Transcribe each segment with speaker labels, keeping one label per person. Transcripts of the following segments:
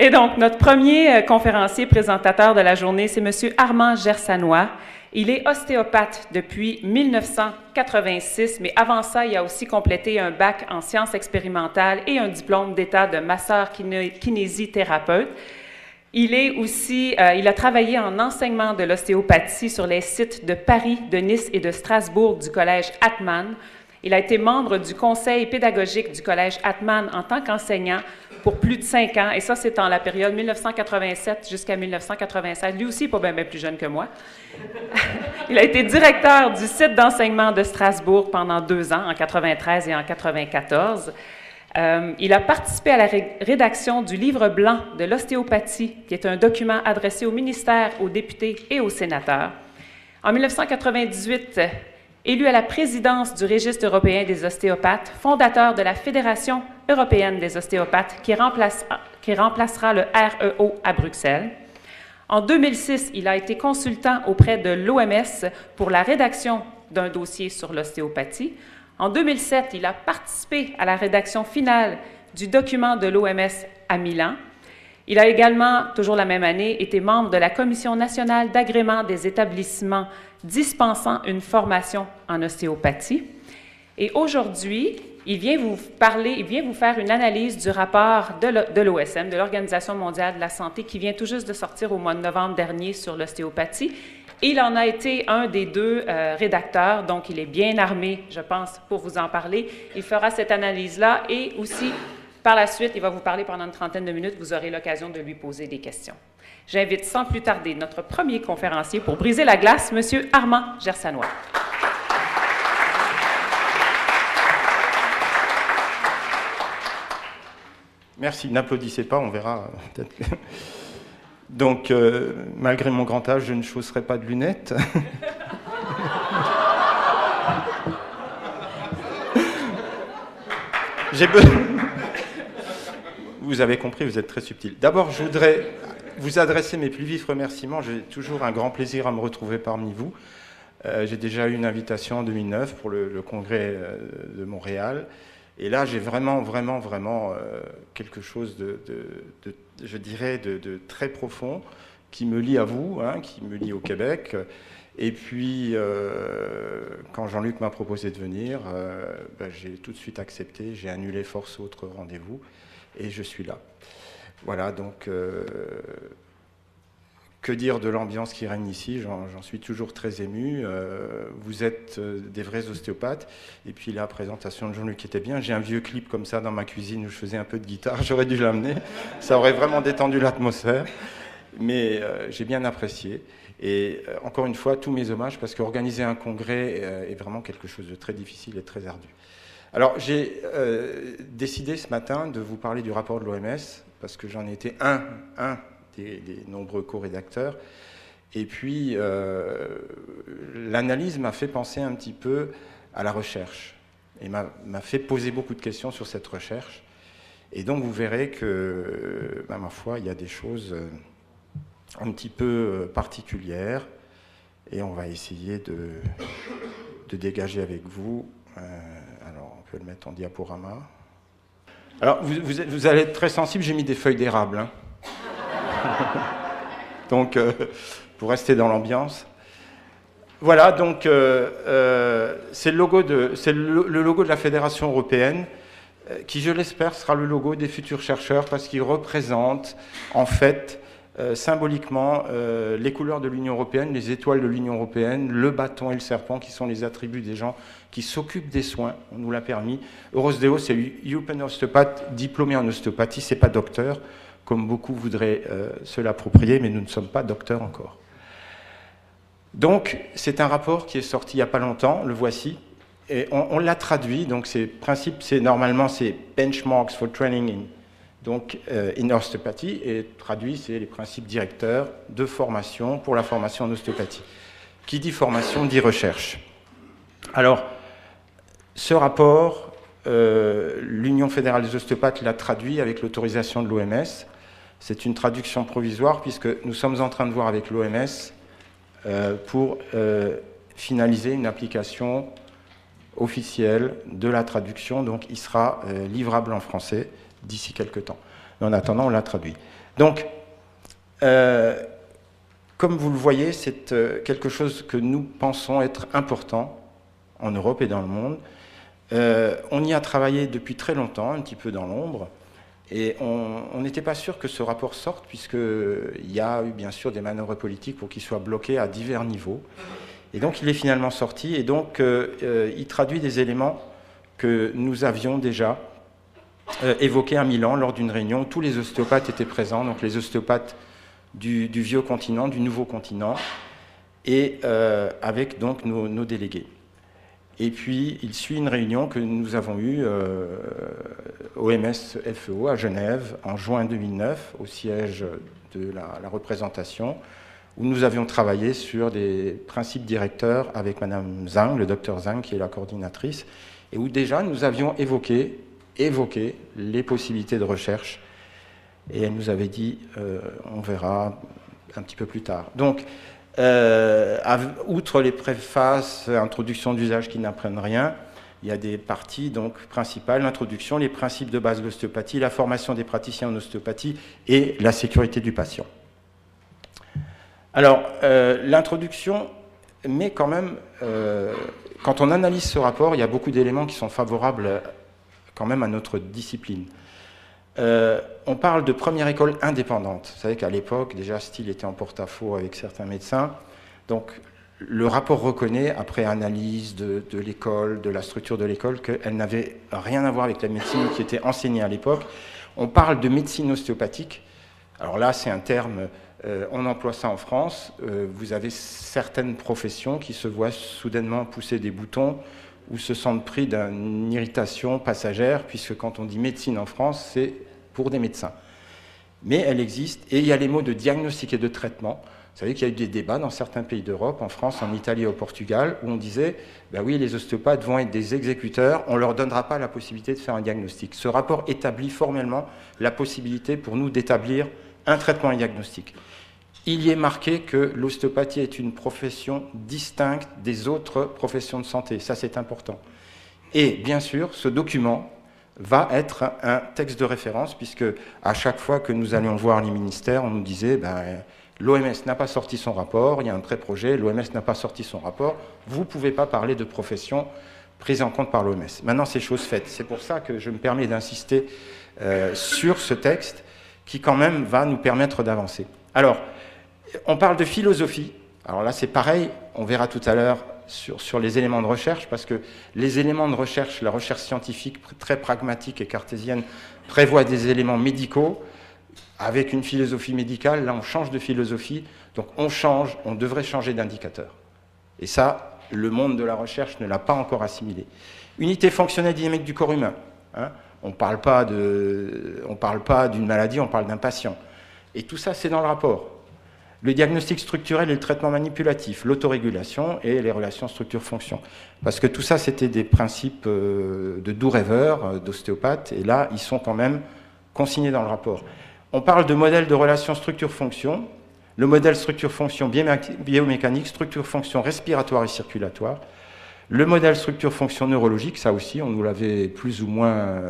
Speaker 1: Et donc, notre premier conférencier présentateur de la journée, c'est M. Armand Gersanois. Il est ostéopathe depuis 1986, mais avant ça, il a aussi complété un bac en sciences expérimentales et un diplôme d'État de masseur kinésithérapeute. Il a travaillé en enseignement de l'ostéopathie sur les sites de Paris, de Nice et de Strasbourg du Collège Attmann. Il a été membre du conseil pédagogique du Collège Attmann en tant qu'enseignant pour plus de 5 ans, et ça, c'est dans la période 1987 jusqu'à 1987. Lui aussi, pas bien plus jeune que moi. Il a été directeur du site d'enseignement de Strasbourg pendant 2 ans, en 93 et en 94. Il a participé à la rédaction du Livre blanc de l'ostéopathie, qui est un document adressé au ministère, aux députés et aux sénateurs. En 1998, élu à la présidence du Registre européen des ostéopathes, fondateur de la Fédération européenne des ostéopathes, qui remplacera le REO à Bruxelles. En 2006, il a été consultant auprès de l'OMS pour la rédaction d'un dossier sur l'ostéopathie. En 2007, il a participé à la rédaction finale du document de l'OMS à Milan. Il a également, toujours la même année, été membre de la Commission nationale d'agrément des établissements dispensant une formation en ostéopathie. Et aujourd'hui, il vient vous faire une analyse du rapport de l'OSM, de l'Organisation mondiale de la santé, qui vient tout juste de sortir au mois de novembre dernier sur l'ostéopathie. Et il en a été un des 2 rédacteurs, donc il est bien armé, je pense, pour vous en parler. Il fera cette analyse-là et aussi, par la suite, il va vous parler pendant une 30aine de minutes. Vous aurez l'occasion de lui poser des questions. J'invite sans plus tarder notre premier conférencier pour briser la glace, M. Armand Gersanois.
Speaker 2: Merci, n'applaudissez pas, on verra peut-être. Donc, malgré mon grand âge, je ne chausserai pas de lunettes. Vous avez compris, vous êtes très subtil. D'abord, je voudrais vous adresser mes plus vifs remerciements. J'ai toujours un grand plaisir à me retrouver parmi vous. J'ai déjà eu une invitation en 2009 pour le congrès de Montréal. Et là, j'ai vraiment quelque chose je dirais, de très profond qui me lie à vous, hein, qui me lie au Québec. Et puis, quand Jean-Luc m'a proposé de venir, j'ai tout de suite accepté. J'ai annulé force autres rendez-vous et je suis là. Voilà, donc, que dire de l'ambiance qui règne ici? J'en suis toujours très ému. Vous êtes des vrais ostéopathes. Et puis la présentation de Jean-Luc était bien. J'ai un vieux clip comme ça dans ma cuisine où je faisais un peu de guitare. J'aurais dû l'amener. Ça aurait vraiment détendu l'atmosphère. Mais j'ai bien apprécié. Et encore une fois, tous mes hommages, parce qu'organiser un congrès est vraiment quelque chose de très difficile et très ardu. Alors, j'ai décidé ce matin de vous parler du rapport de l'OMS, parce que j'en ai été un des nombreux co-rédacteurs. Et puis, l'analyse m'a fait penser un petit peu à la recherche, et m'a fait poser beaucoup de questions sur cette recherche. Et donc, vous verrez que, ma foi, il y a des choses un petit peu particulières, et on va essayer de dégager avec vous. Alors, on peut le mettre en diaporama. Alors, vous allez être très sensible, j'ai mis des feuilles d'érable, hein. Donc, pour rester dans l'ambiance. Voilà, donc, c'est le logo de la Fédération européenne, qui, je l'espère, sera le logo des futurs chercheurs, parce qu'il représente, en fait, symboliquement, les couleurs de l'Union européenne, les étoiles de l'Union européenne, le bâton et le serpent, qui sont les attributs des gens qui s'occupent des soins. On nous l'a permis. Eurosdeo, c'est European Osteopath, diplômé en ostéopathie, c'est pas docteur, comme beaucoup voudraient se l'approprier, mais nous ne sommes pas docteurs encore. Donc, c'est un rapport qui est sorti il n'y a pas longtemps, le voici, et on l'a traduit, donc normalement c'est Benchmarks for Training in Osteopathy, et traduit, c'est les principes directeurs de formation pour la formation en ostéopathie. Qui dit formation dit recherche. Alors, ce rapport, l'Union fédérale des ostéopathes l'a traduit avec l'autorisation de l'OMS. C'est une traduction provisoire puisque nous sommes en train de voir avec l'OMS pour finaliser une application officielle de la traduction. Donc il sera livrable en français d'ici quelques temps. Mais en attendant, on l'a traduit. Donc, comme vous le voyez, c'est quelque chose que nous pensons être important en Europe et dans le monde. On y a travaillé depuis très longtemps, un petit peu dans l'ombre, et on n'était pas sûr que ce rapport sorte, puisqu'il y a eu bien sûr des manœuvres politiques pour qu'il soit bloqué à divers niveaux. Et donc il est finalement sorti, et donc il traduit des éléments que nous avions déjà évoqués à Milan lors d'une réunion où tous les ostéopathes étaient présents, donc les ostéopathes du vieux continent, du nouveau continent, et avec donc nos délégués. Et puis, il suit une réunion que nous avons eue au MS-FEO à Genève en juin 2009, au siège de la représentation, où nous avions travaillé sur des principes directeurs avec Madame Zhang, le docteur Zhang, qui est la coordinatrice, et où déjà nous avions évoqué les possibilités de recherche. Et elle nous avait dit, on verra un petit peu plus tard. Donc, outre les préfaces, introduction d'usage qui n'apprennent rien, il y a des parties donc, principales, l'introduction, les principes de base de l'ostéopathie, la formation des praticiens en ostéopathie et la sécurité du patient. Alors, l'introduction, mais quand même, quand on analyse ce rapport, il y a beaucoup d'éléments qui sont favorables quand même à notre discipline. On parle de première école indépendante. Vous savez qu'à l'époque, déjà, Steele était en porte-à-faux avec certains médecins. Donc, le rapport reconnaît, après analyse de l'école, de la structure de l'école, qu'elle n'avait rien à voir avec la médecine qui était enseignée à l'époque. On parle de médecine ostéopathique. Alors là, c'est un terme, on emploie ça en France. Vous avez certaines professions qui se voient soudainement pousser des boutons ou se sentent pris d'une irritation passagère, puisque quand on dit médecine en France, c'est pour des médecins. Mais elle existe, et il y a les mots de diagnostic et de traitement. Vous savez qu'il y a eu des débats dans certains pays d'Europe, en France, en Italie et au Portugal, où on disait, ben oui, les ostéopathes vont être des exécuteurs, on ne leur donnera pas la possibilité de faire un diagnostic. Ce rapport établit formellement la possibilité pour nous d'établir un traitement et un diagnostic. Il y est marqué que l'ostéopathie est une profession distincte des autres professions de santé. Ça, c'est important. Et bien sûr, ce document va être un texte de référence, puisque à chaque fois que nous allions voir les ministères, on nous disait l'OMS n'a pas sorti son rapport, il y a un pré-projet, l'OMS n'a pas sorti son rapport, vous ne pouvez pas parler de profession prise en compte par l'OMS. Maintenant, c'est chose faite. C'est pour ça que je me permets d'insister sur ce texte qui, quand même, va nous permettre d'avancer. Alors, on parle de philosophie. Alors là, c'est pareil, on verra tout à l'heure sur les éléments de recherche, parce que les éléments de recherche, la recherche scientifique très pragmatique et cartésienne, prévoit des éléments médicaux avec une philosophie médicale. Là, on change de philosophie, donc on devrait changer d'indicateur. Et ça, le monde de la recherche ne l'a pas encore assimilé. Unité fonctionnelle dynamique du corps humain. Hein, on ne parle pas d'une maladie, on parle d'un patient. Et tout ça, c'est dans le rapport. Le diagnostic structurel et le traitement manipulatif, l'autorégulation et les relations structure-fonction. Parce que tout ça, c'était des principes de doux rêveurs, d'ostéopathes, et là, ils sont quand même consignés dans le rapport. On parle de modèle de relation structure-fonction, le modèle structure-fonction biomécanique, structure-fonction respiratoire et circulatoire, le modèle structure-fonction neurologique, ça aussi, on nous l'avait plus ou moins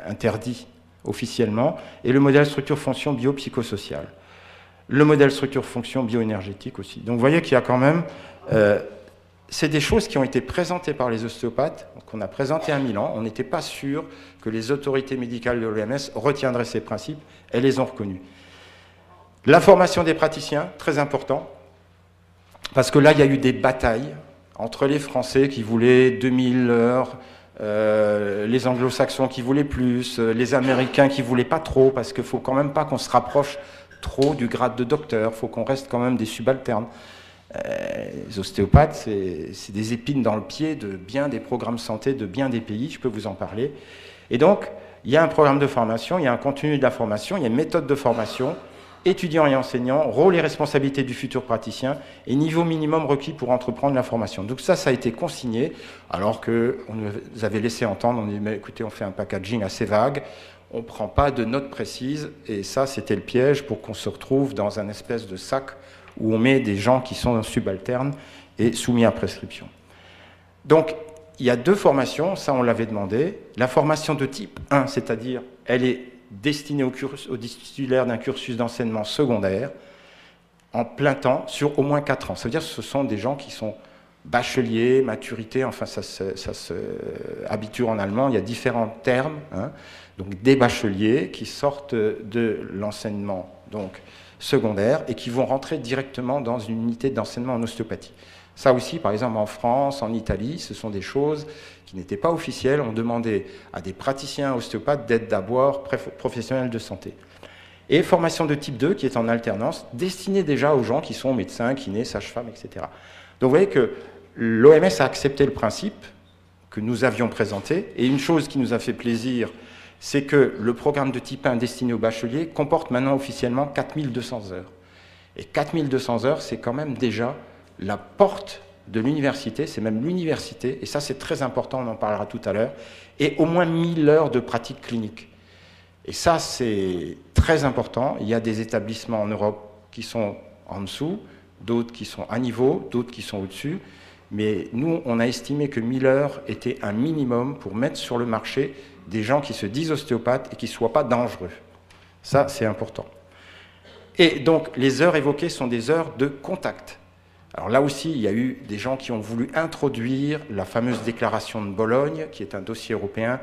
Speaker 2: interdit officiellement, et le modèle structure-fonction biopsychosocial. Le modèle structure-fonction bioénergétique aussi. Donc vous voyez qu'il y a quand même... c'est des choses qui ont été présentées par les ostéopathes, qu'on a présentées à Milan. On n'était pas sûr que les autorités médicales de l'OMS retiendraient ces principes. Elles les ont reconnus. La formation des praticiens, très important, parce que là, il y a eu des batailles entre les Français qui voulaient 2000 heures, les anglo-saxons qui voulaient plus, les Américains qui voulaient pas trop, parce qu'il ne faut quand même pas qu'on se rapproche trop du grade de docteur, il faut qu'on reste quand même des subalternes. Les ostéopathes, c'est des épines dans le pied de bien des programmes santé de bien des pays, je peux vous en parler. Et donc, il y a un programme de formation, il y a un contenu de la formation, il y a une méthode de formation, étudiants et enseignants, rôle et responsabilité du futur praticien et niveau minimum requis pour entreprendre la formation. Donc ça a été consigné, alors qu'on nous avait laissé entendre, on dit, mais écoutez, on fait un packaging assez vague, on ne prend pas de notes précises, et ça, c'était le piège pour qu'on se retrouve dans un espèce de sac où on met des gens qui sont subalternes et soumis à prescription. Donc, il y a deux formations, ça on l'avait demandé. La formation de type 1, c'est-à-dire, elle est destiné aux titulaires d'un cursus d'enseignement secondaire en plein temps sur au moins 4 ans. Ça veut dire que ce sont des gens qui sont bacheliers, maturité, enfin ça se habitue en allemand, il y a différents termes, hein, donc des bacheliers qui sortent de l'enseignement donc secondaire et qui vont rentrer directement dans une unité d'enseignement en ostéopathie. Ça aussi, par exemple, en France, en Italie, ce sont des choses qui n'étaient pas officielles. On demandait à des praticiens ostéopathes d'être d'abord professionnels de santé. Et formation de type 2, qui est en alternance, destinée déjà aux gens qui sont médecins, kinés, sages-femmes, etc. Donc vous voyez que l'OMS a accepté le principe que nous avions présenté. Et une chose qui nous a fait plaisir, c'est que le programme de type 1 destiné aux bacheliers comporte maintenant officiellement 4200 heures. Et 4200 heures, c'est quand même déjà la porte de l'université, c'est même l'université, et ça c'est très important, on en parlera tout à l'heure, et au moins 1000 heures de pratique clinique. Et ça c'est très important, il y a des établissements en Europe qui sont en dessous, d'autres qui sont à niveau, d'autres qui sont au-dessus, mais nous on a estimé que 1000 heures était un minimum pour mettre sur le marché des gens qui se disent ostéopathes et qui ne soient pas dangereux. Ça c'est important. Et donc les heures évoquées sont des heures de contact. Alors là aussi, il y a eu des gens qui ont voulu introduire la fameuse déclaration de Bologne, qui est un dossier européen,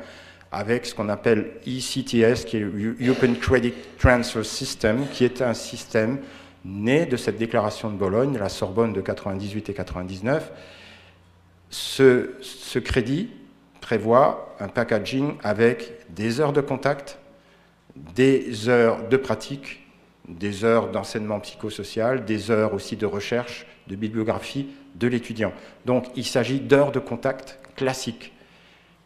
Speaker 2: avec ce qu'on appelle ECTS, qui est European Credit Transfer System, qui est un système né de cette déclaration de Bologne, la Sorbonne de 98 et 99. Ce crédit prévoit un packaging avec des heures de contact, des heures de pratique, des heures d'enseignement psychosocial, des heures aussi de recherche, de bibliographie de l'étudiant. Donc il s'agit d'heures de contact classiques.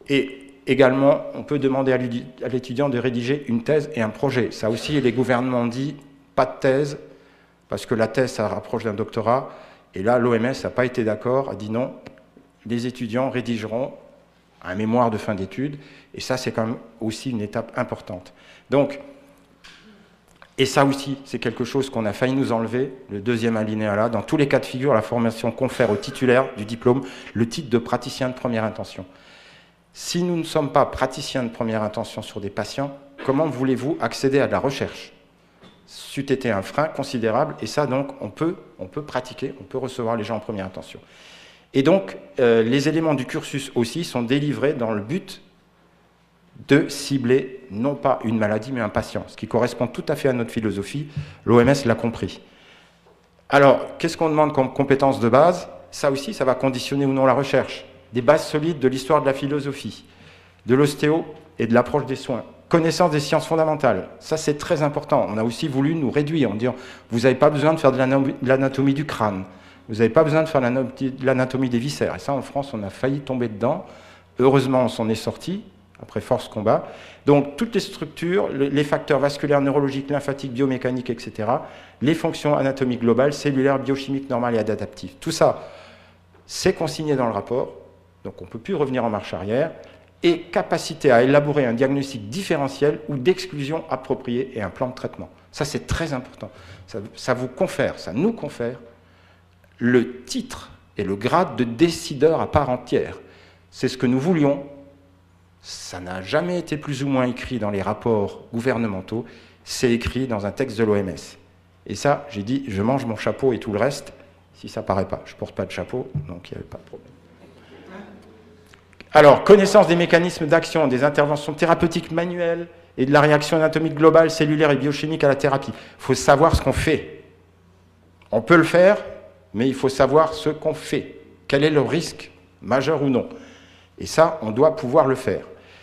Speaker 2: Et également, on peut demander à l'étudiant de rédiger une thèse et un projet. Ça aussi, les gouvernements ont dit pas de thèse, parce que la thèse, ça rapproche d'un doctorat. Et là, l'OMS n'a pas été d'accord, a dit non, les étudiants rédigeront un mémoire de fin d'études. Et ça, c'est quand même aussi une étape importante. Donc, et ça aussi, c'est quelque chose qu'on a failli nous enlever, le deuxième alinéa là. Dans tous les cas de figure, la formation confère au titulaire du diplôme le titre de praticien de première intention. Si nous ne sommes pas praticiens de première intention sur des patients, comment voulez-vous accéder à de la recherche? C'eût été un frein considérable, et ça donc, on peut pratiquer, on peut recevoir les gens en première intention. Et donc, les éléments du cursus aussi sont délivrés dans le but de cibler non pas une maladie mais un patient, ce qui correspond tout à fait à notre philosophie, l'OMS l'a compris. Alors, qu'est-ce qu'on demande comme compétences de base? Ça aussi, ça va conditionner ou non la recherche. Des bases solides de l'histoire de la philosophie, de l'ostéo et de l'approche des soins. Connaissance des sciences fondamentales, ça c'est très important. On a aussi voulu nous réduire en disant, vous n'avez pas besoin de faire de l'anatomie du crâne, vous n'avez pas besoin de faire de l'anatomie des viscères. Et ça, en France, on a failli tomber dedans. Heureusement, on s'en est sorti. Après force combat. Donc toutes les structures, les facteurs vasculaires, neurologiques, lymphatiques, biomécaniques, etc., les fonctions anatomiques globales, cellulaires, biochimiques, normales et adaptatives. Tout ça, c'est consigné dans le rapport, donc on ne peut plus revenir en marche arrière, et capacité à élaborer un diagnostic différentiel ou d'exclusion appropriée et un plan de traitement. Ça, c'est très important. Ça vous confère, ça nous confère le titre et le grade de décideur à part entière. C'est ce que nous voulions. Ça n'a jamais été plus ou moins écrit dans les rapports gouvernementaux, c'est écrit dans un texte de l'OMS. Et ça, j'ai dit, je mange mon chapeau et tout le reste, si ça ne paraît pas. Je ne porte pas de chapeau, donc il n'y avait pas de problème. Alors, connaissance des mécanismes d'action, des interventions thérapeutiques manuelles et de la réaction anatomique globale, cellulaire et biochimique à la thérapie. Il faut savoir ce qu'on fait. On peut le faire, mais il faut savoir ce qu'on fait. Quel est le risque, majeur ou non? Et ça, on doit pouvoir le faire.